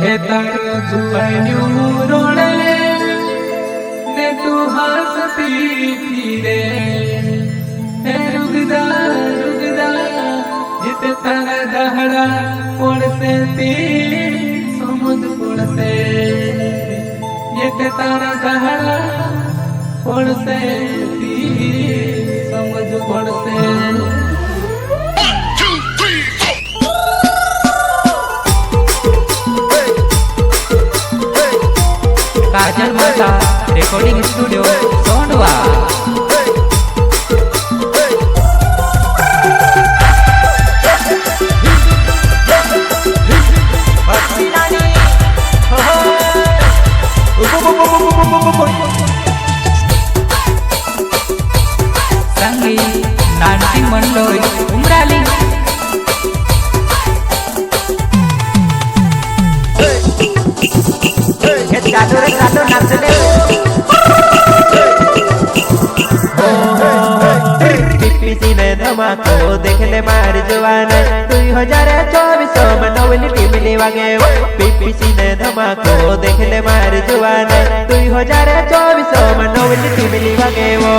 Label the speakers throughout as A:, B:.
A: એ તારો જુવાન્યું રોડે ને તું હસતી ફીરે હે રૂગદા જીત તારા દહડા પડશે તે સમજ પડશે એક તારા દહડા પડશે તે સમજ પડશે काजल माता रिकॉर्डिंग स्टूडियो सोंडवा संगीत नानकी मंडोई उमराली
B: गातो नाचले पीपीसी ने धमाको देखले मार जवान 2024 में नवली टीमली वागे पीपीसी ने धमाको देखले मार जवान 2024 में नवली टीमली वागे वो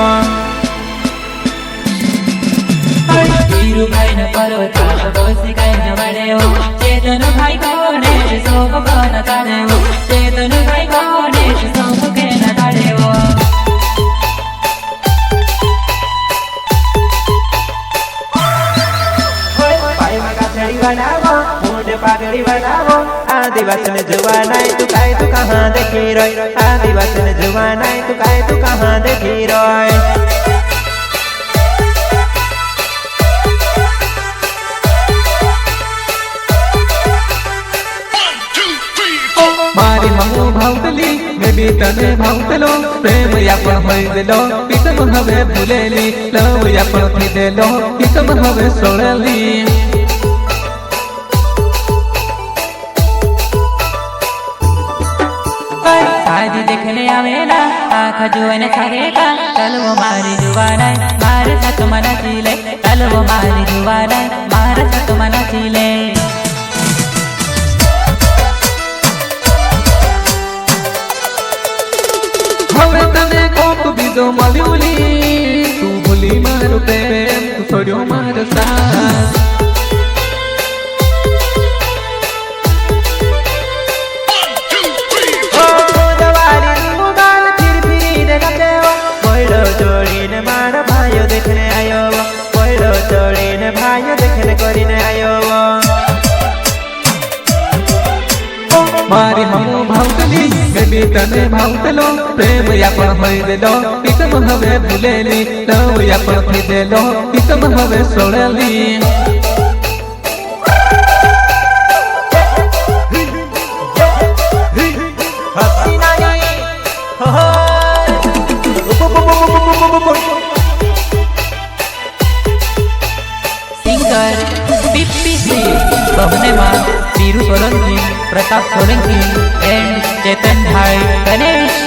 C: वीरू भाई न पर्वता बसी काय जवाडे हो चेतन भाई कोणे सोप कोण काढे हो चेतन भाई कोणे सोप के न काढे हो
B: पाय मगा छड़ी बनावो मोढे पागड़ी बनावो आदिवासी ने जवान है तू कहां देखी रोय आदिवासी ने जवान है तू कहां देखी रोय
A: मारी ममो भावतली मैं भी तने भावतलो प्रेम यापण होई देलो पितम हवे भूलेली लव यापण थी देलो पितम हवे सोळली
C: शादी देखने आवेला आँख जुआने छारेगा कल वो मारी जुवाना मारे साथ मना चीले कल वो मारी जुवाना मारे साथ मना चीले
A: हवे तने कोप बीजो मल्युली तू भूली मारो प्रेम तू छोड्यो मारो साथ
B: जोड़ीने मार भाइयों देखने आयो पहिलो जोड़ीने भाइयों देखने करीने आयो
A: मारी ममो भावतली मैं भी तने भावतलो प्रेम यापण होई देलो पितम हवे भूलेली लव यापण थी देलो पितम हवे सोळली
C: सिंगर पीपीसी बहने मां वीरू सोलंकी प्रताप सोलंकी एंड चेतन भाई गणेश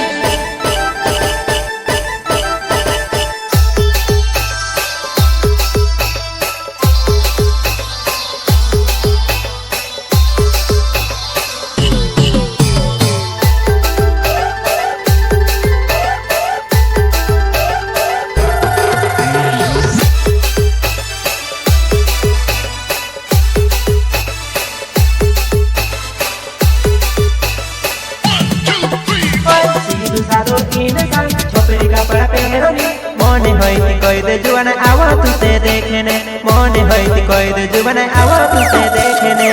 B: मोने होई कोई दे जुवाना आवा तुसे देखने मोने होई कोई दे जुवाना आवा तुसे देखने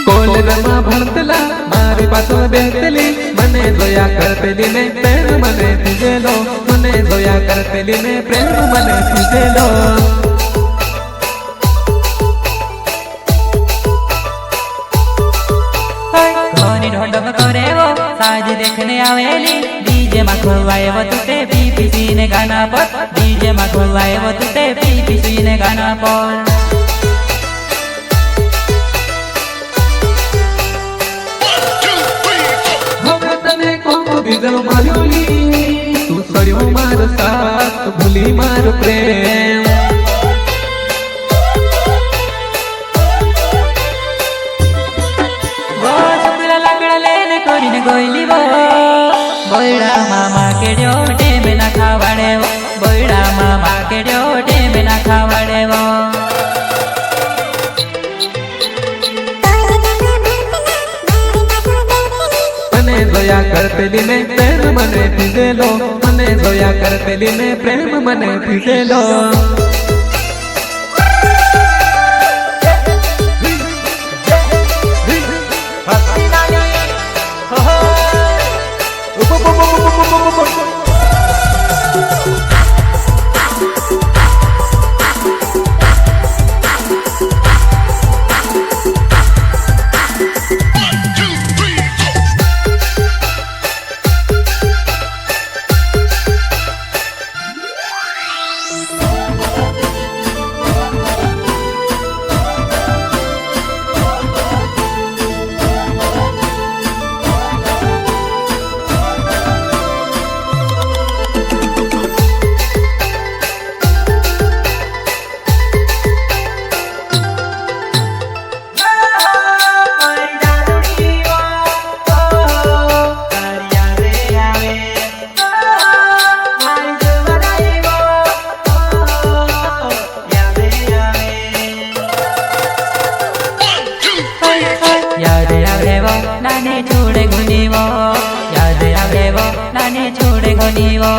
A: कोलरमा भरतला मारी पाछळ बेहतली मने जोया करतेली ने प्रेम मने तुझेलो मने जोया करतेली ने प्रेम मने तुझेलो
C: ढोंडक करे वो साज देखने आवेली डीजे मा खोवाए वो तुते पीपीसी ने गाना पर डीजे मा खोवाए वो तुते पीपीसी ने गाना पर
A: હવે તને કોક બીજો મળ્યો તું સડ્યો મારો સા करतेली में प्रेम मने पीजेलो मने जोया करतेली में प्रेम मने पीजेलो
C: याद आवे वो नाने छोड़े घुनी वो याद आवे वो नाने छोड़े घुनी वो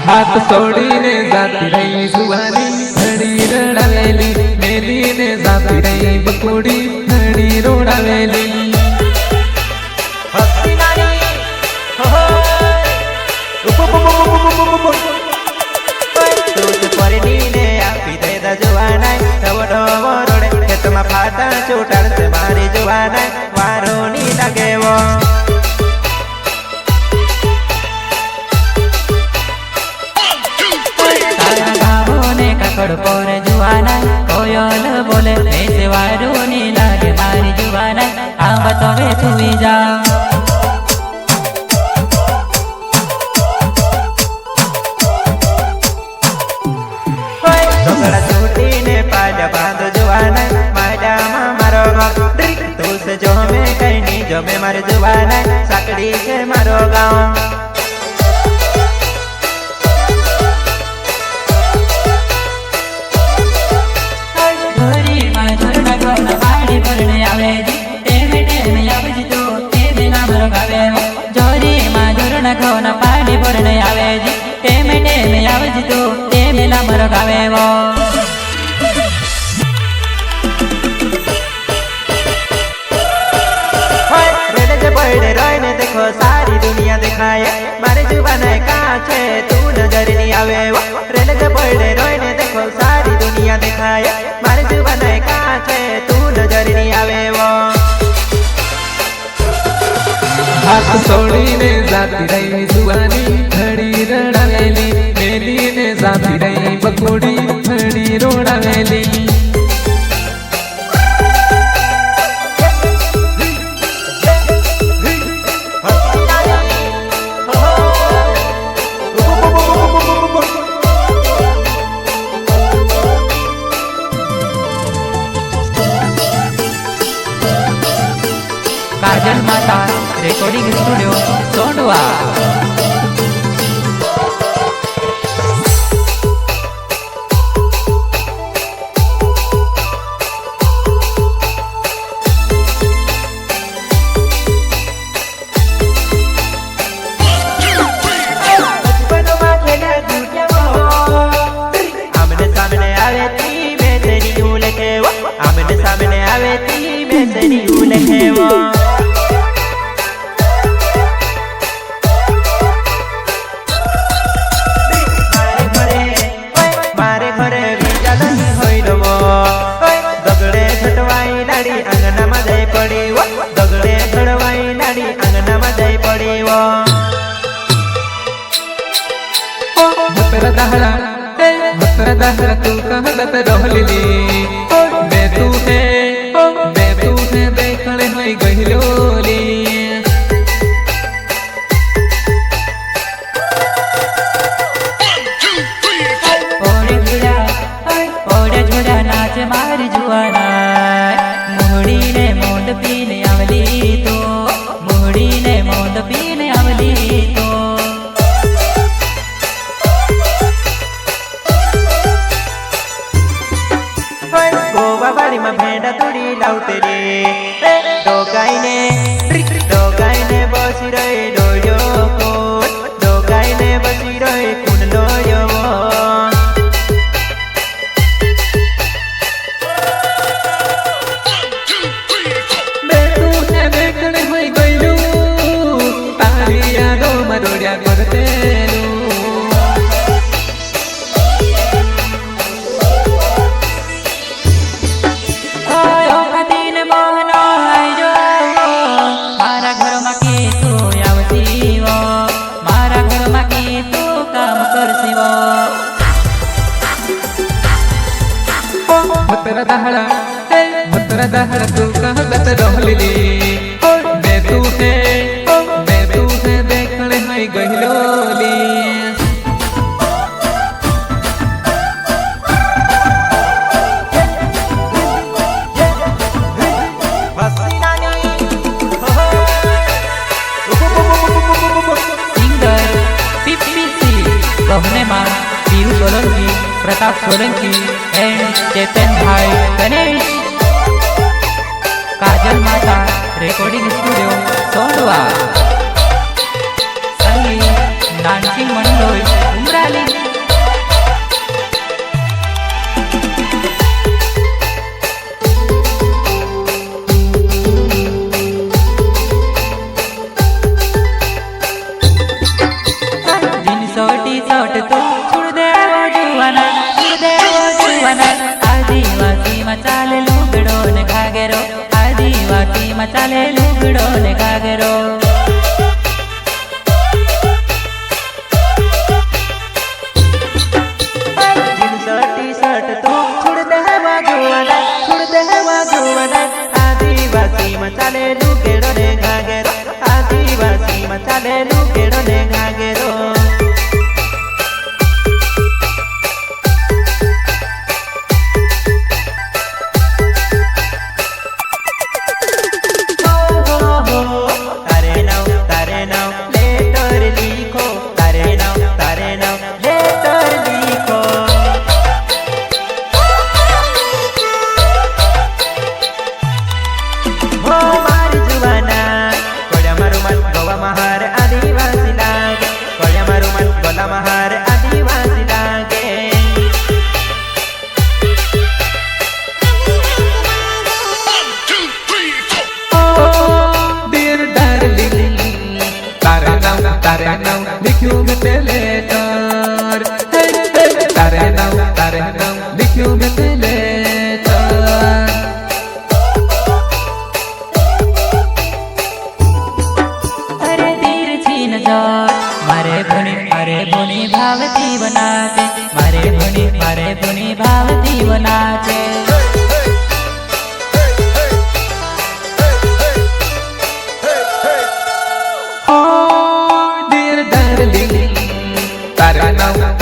A: हाथ छोड़ीने जाती रही सुहानी घड़ी रड़ावेली मेली ने जाती रही बकुड़ी घड़ी रोड़ावेली
B: फाटा चोटाड़ से मारी जुआना वारो नी लगे वो
C: ककड़ पर जुआना कोयल बोले ऐसे वारो नी लागे मारी जुआना आ बतावे तू ही जा
B: जो में कहीं नहीं जो में मारे जुबान साकड़ी से मारो गाँव
C: धोरी माँ झरना घोना पानी भरने आवे जी टेमे टेमे आवे जी तो टेमे ना मरो गावे जोरी माँ झरना घोना पानी भरने आवे जी टेमे टेमे आवे जी तो टेमे ना मरो गावे वो
B: देखो सारी दुनिया दिखाए मारे जुबान काचे तू नजर नहीं आवे रेल के पड़े रोने देखो सारी दुनिया दिखाए मारे जुबान काचे तू नजर नहीं आवे वो
A: हाथ छोड़ीने जाती रही सुहानी घड़ी रड़ावेली मेली ने जाती रही बकुड़ी घड़ी रोड़ावेली
C: काजल माता रेकॉर्डिंग स्टूडियो सोंडवा
B: सामने आवे ती में तेरी उलटे वो मारे घरे बीजा नहीं होइल वो दगड़े छटवाई लाड़ी अंगना में जाई पड़ी वो दगड़े छटवाई लाड़ी अंगना में जाई पड़ी वो
A: तेरा दहरा तू कहलत रहली मैं तूने देखले होई गहिलोली
C: ओड़े झोड़ा नाच मारी जुआना मोहड़ी ने मोंद पीने आवली तो मोहड़ी ने मोंद पीने आवली तो
A: दहड़ा भतर दहड़ा तू कहत रहली मैं तू है देखने है गहिलोली
C: सिंगर पीपीसी कहने मां पीरू सोलंकी प्रताप सोलंकी एंड चेतन भाई गणेश काजल माता रिकॉर्डिंग स्टूडियो सोंडवा संगीत डांसिंग मंडोई उमराली सोट तू छुड़ दे वो जुवाना आदिवासी मचाले लुगड़ो ने घागेरो आदिवासी मचाले लुगड़ो ने घागेरो टी-शर्ट तू छुड़ दे वो जुवाना आदिवासी मचाले लुगड़ो ने घागेरो आदिवासी मचाले लुगड़ो ने घागेरो
A: तारे नाम लिखूं मैं तेरे तार तारे नाम लिखूं मैं तेरे तार
C: अरे तीर छीन नजर मारे भुनी भावती बनाते मारे भुनी भावती बनाते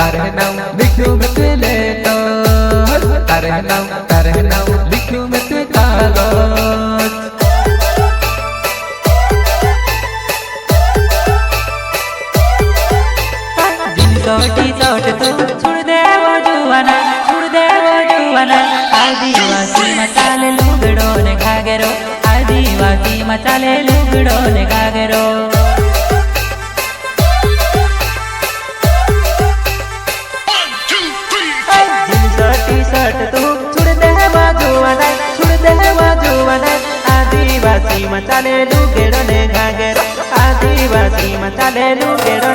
A: तारे नाम लिखूं मैं तेरे तार तारे नाम लिखूं मैं तेरे कागज
C: टी-शर्ट तू छुड़ दे वो जुवाना आदिवासी मचाले लुगड़ो ने घागेरो आदिवासी मचाले लुगड़ो ने घागेरो टी-शर्ट तू छुड़ दे वो जुवाना आदिवासी मचाले लुगड़ो ने घागेरो आदिवासी मचाले लुगड़ो